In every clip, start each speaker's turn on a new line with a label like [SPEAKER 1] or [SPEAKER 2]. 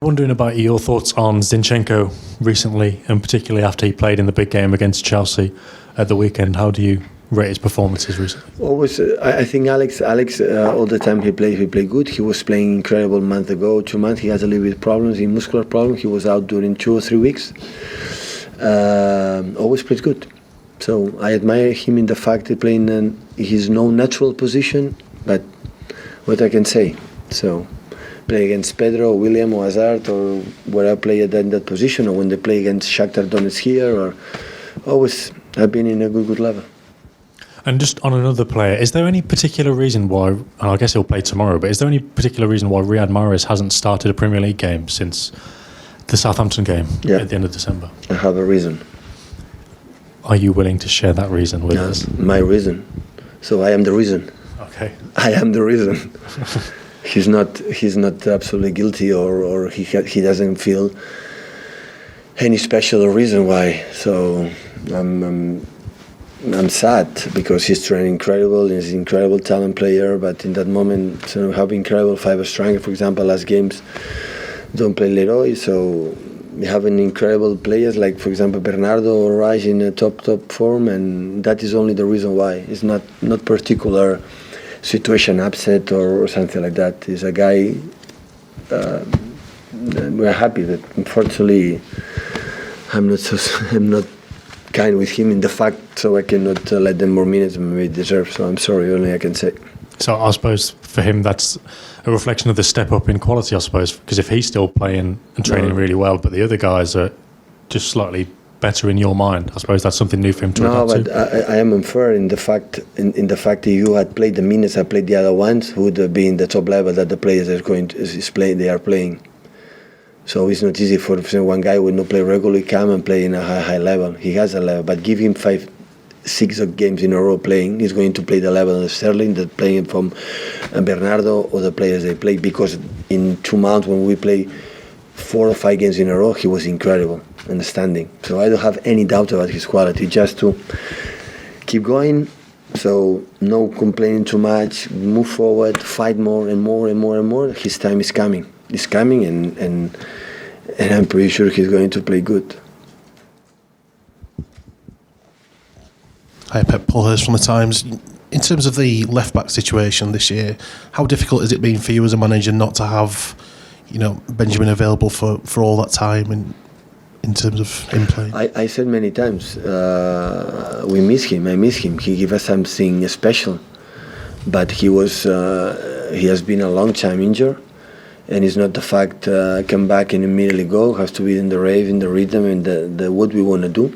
[SPEAKER 1] Wondering about your thoughts on Zinchenko recently, and particularly after he played in the big game against Chelsea at the weekend. How do you rate his performances recently?
[SPEAKER 2] Always, I think Alex. All the time he played good. He was playing incredible a month ago, 2 months. He has a little bit of problems, in muscular problems. He was out during 2 or 3 weeks. Always plays good. So I admire him in the fact that playing in his no natural position. But what I can say, so play against Pedro, William, or Hazard, or where I play in that position, or when they play against Shakhtar Donetsk here, or always have been in a good level.
[SPEAKER 1] And just on another player, is there any particular reason why, and I guess he'll play tomorrow, but is there any particular reason why Riyad Mahrez hasn't started a Premier League game since the Southampton game at the end of December?
[SPEAKER 2] I have a reason.
[SPEAKER 1] Are you willing to share that reason with us?
[SPEAKER 2] My reason. So I am the reason.
[SPEAKER 1] Okay.
[SPEAKER 2] I am the reason. He's not absolutely guilty, or he doesn't feel any special reason why. So I'm sad because he's training incredible. He's an incredible talent player, but in that moment, so have incredible five striker, for example, last games don't play Leroy. So we have an incredible players like, for example, Bernardo or Raj in a top form, and that is only the reason why. It's not particular situation, upset or something like that. He's a guy. We're happy that, unfortunately, I'm not kind with him in the fact, so I cannot let them more minutes than we deserve. So I'm sorry, only I can say.
[SPEAKER 1] So I suppose for him that's a reflection of the step up in quality, I suppose, because if he's still playing and training really well, but the other guys are just slightly better in your mind, I suppose that's something new for him to adapt to.
[SPEAKER 2] No, but I am unfair in the fact that you had played the minutes I played the other ones, who would be in the top level that the players they are playing. So it's not easy for one guy who would not play regularly come and play in a high level. He has a level, but give him 5-6 games in a row playing, he's going to play the level of Sterling, that playing from Bernardo, or the players they play. Because in 2 months when we play 4 or 5 games in a row, he was incredible, understanding. So I don't have any doubt about his quality. Just to keep going. So no complaining too much. Move forward, fight more and more and more and more. His time is coming. It's coming, and I'm pretty sure he's going to play good.
[SPEAKER 3] Hi Pep, Paul Hurst from The Times. In terms of the left-back situation this year, how difficult has it been for you as a manager not to have, Benjamin available for all that time in terms of him playing?
[SPEAKER 2] I said many times, we miss him. I miss him. He gave us something special, but he has been a long time injured. And it's not the fact come back and immediately go. Has to be in the rave, in the rhythm, and the what we want to do.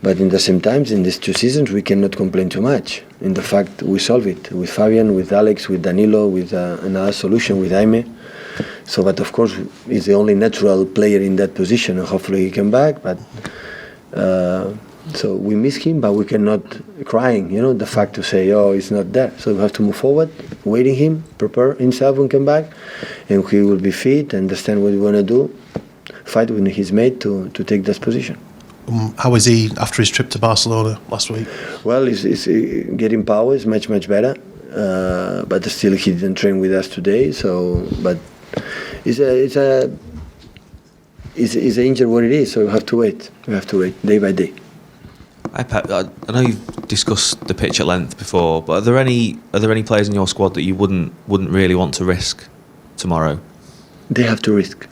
[SPEAKER 2] But in the same times, in these 2 seasons, we cannot complain too much. In the fact, we solve it with Fabian, with Alex, with Danilo, with another solution with Jaime. So, but of course, he's the only natural player in that position, and hopefully he come back. But so we miss him, but we cannot crying. The fact to say, oh, he's not there. So we have to move forward, waiting him, prepare himself and come back, and he will be fit, understand what we want to do, fight with his mate to take that position.
[SPEAKER 3] How is he after his trip to Barcelona last week?
[SPEAKER 2] Well, he's getting power. Is much better, but still he didn't train with us today. So, but it's an injury what it is. So we have to wait. We have to wait day by day.
[SPEAKER 4] Hi Pep, I know you've discussed the pitch at length before, but are there any players in your squad that you wouldn't really want to risk tomorrow?
[SPEAKER 2] They have to risk.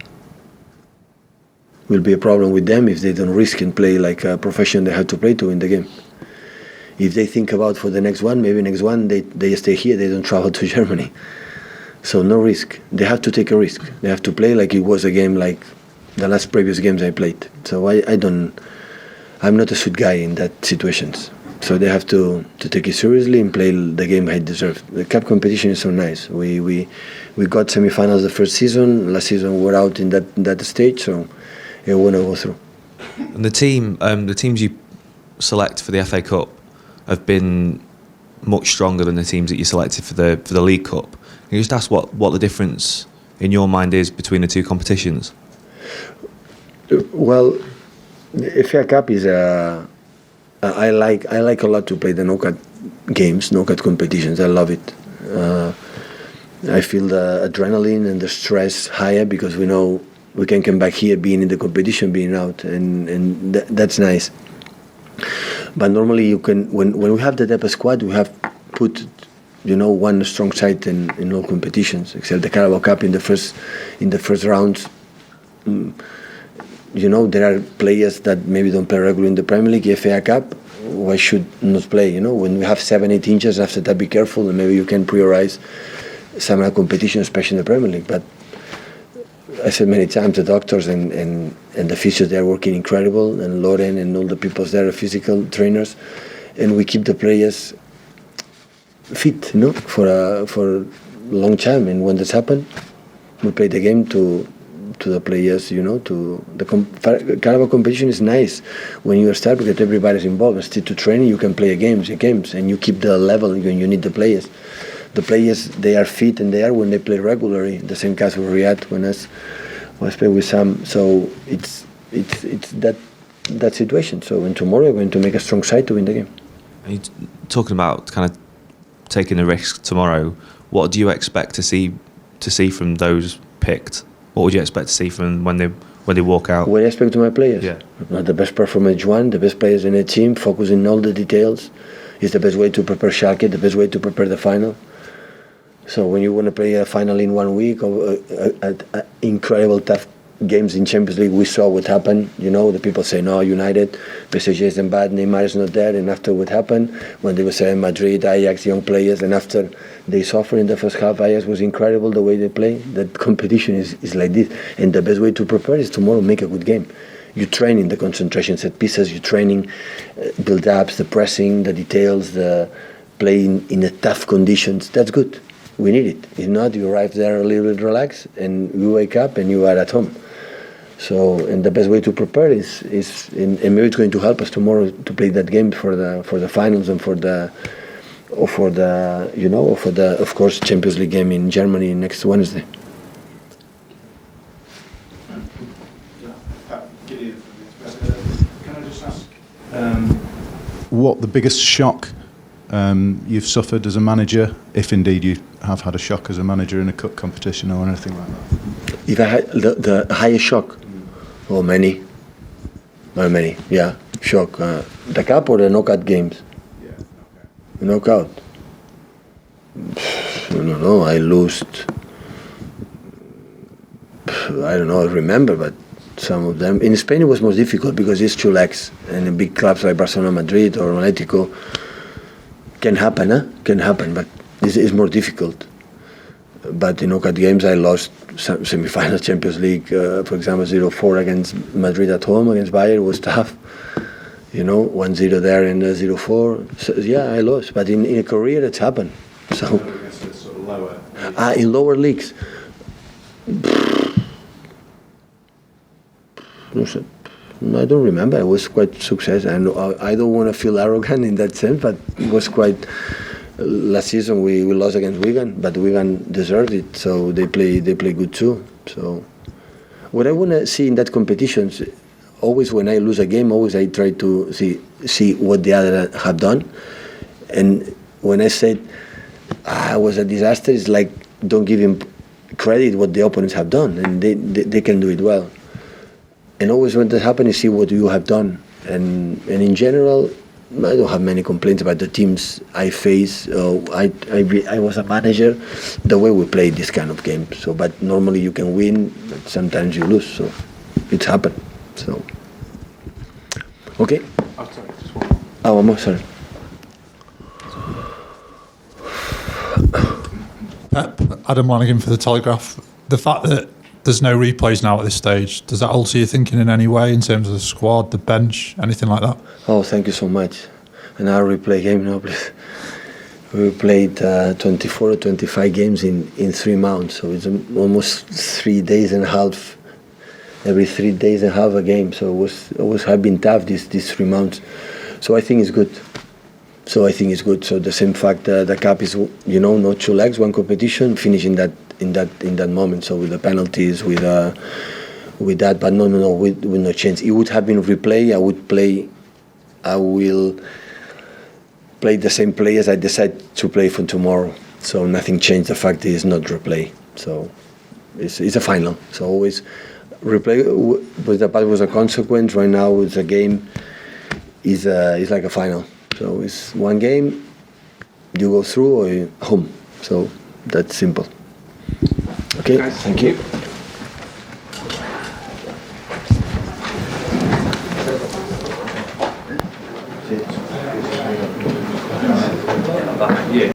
[SPEAKER 2] Will be a problem with them if they don't risk and play like a profession they have to play to in the game. If they think about for the next one, maybe next one they stay here, they don't travel to Germany. So no risk. They have to take a risk. They have to play like it was a game like the last previous games I played. So I'm not a suit guy in that situations. So they have to take it seriously and play the game I deserve. The cup competition is so nice. We got semi-finals the first season. Last season we were out in that stage, so we want to go through.
[SPEAKER 4] And the teams you select for the FA Cup have been much stronger than the teams that you selected for the League Cup. Can you just ask what the difference in your mind is between the two competitions?
[SPEAKER 2] Well, the FA Cup is I like a lot to play the knockout games, knockout competitions. I love it. I feel the adrenaline and the stress higher because we know We can come back here, being in the competition, being out, and that's nice. But normally you can, when we have the depth squad, we have put, one strong side in all competitions, except the Carabao Cup in the first rounds. There are players that maybe don't play regularly in the Premier League, FA Cup. Why should not play? When we have 7-8 inches, after that, be careful, and maybe you can prioritize some competition, especially in the Premier League. But I said many times, the doctors and the physios, they are working incredible, and Lauren and all the people there are physical trainers, and we keep the players fit, for a long time. And when this happens, we play the game to the players, to the Carabao competition is nice when you start because everybody's involved. Instead to training, you can play games, and you keep the level when you need the players. The players, they are fit, and they are when they play regularly. The same case with Riyadh when I play with Sam. So it's that situation. So when tomorrow we're going to make a strong side to win the game.
[SPEAKER 4] Are you talking about kind of taking a risk tomorrow? What do you expect to see from those picked? What would you expect to see from when they walk out?
[SPEAKER 2] What I expect to my players?
[SPEAKER 4] Yeah.
[SPEAKER 2] The best performance one, the best players in a team, focusing on all the details. Is the best way to prepare Schalke, the best way to prepare the final. So when you want to play a final in 1 week, or incredible tough games in Champions League, we saw what happened. The people say, no, United, PSG isn't bad, Neymar is not there. And after what happened, when they were saying Madrid, Ajax, young players, and after they suffered in the first half, Ajax was incredible the way they play. That competition is like this. And the best way to prepare is tomorrow make a good game. You train in the concentration set pieces, you training build-ups, the pressing, the details, the playing in the tough conditions. That's good. We need it. If not, you arrive there a little bit relaxed, and you wake up and you are at home. So, and the best way to prepare is and maybe it's going to help us tomorrow to play that game for the finals and for the of course Champions League game in Germany next Wednesday.
[SPEAKER 5] Can I just ask what the biggest shock you've suffered as a manager, if indeed you have had a shock as a manager in a cup competition or anything like that?
[SPEAKER 2] If I had the highest shock, many, yeah, shock. The cup or the knockout games?
[SPEAKER 5] Yeah, okay.
[SPEAKER 2] Knockout. I don't know. I lost. I don't know. I remember, but some of them in Spain it was most difficult because it's 2 legs, and in big clubs like Barcelona, Madrid, or Atletico, can happen, but it's more difficult. But in knockout games, I lost semi-final Champions League, for example, 0-4 against Madrid at home, against Bayern was tough. 1-0 there and 0-4. So, yeah, I lost. But in a career, it's happened. So,
[SPEAKER 5] Sort of lower.
[SPEAKER 2] in lower leagues, I don't remember. I was quite successful, and I don't want to feel arrogant in that sense, but it was quite. Last season we lost against Wigan, but Wigan deserved it, so they play good too. So what I want to see in that competitions, always when I lose a game, always I try to see what the other have done, and when I said I was a disaster, it's like don't give him credit what the opponents have done, and they can do it well. And always when that happens, you see what you have done, and in general, I don't have many complaints about the teams I face. I was a manager, the way we play this kind of game. So, but normally you can win, but sometimes you lose. So, it's happened. So, okay.
[SPEAKER 5] Oh, sorry, just one.
[SPEAKER 2] Oh, one more. Sorry.
[SPEAKER 6] Pep, Adam Lanigan for The Telegraph. The fact that there's no replays now at this stage, does that alter your thinking in any way in terms of the squad, the bench, anything like that?
[SPEAKER 2] Oh, thank you so much. And I'll replay game now, please. We played 24 or 25 games in 3 months, so it's almost 3 days and a half. Every 3 days and a half a game, so it was have been tough these 3 months. So I think it's good. So the same fact the cup is not 2 legs, one competition, finishing that in that moment. So with the penalties, with that, but no, with no chance. It would have been replay. I will play the same players I decide to play for tomorrow. So nothing changed. The fact is not replay. So it's a final. So always replay with the past was a consequence. Right now, it's a game. Is like a final. So it's one game. You go through or you home. So that's simple. Okay. Thank you.
[SPEAKER 7] Yeah.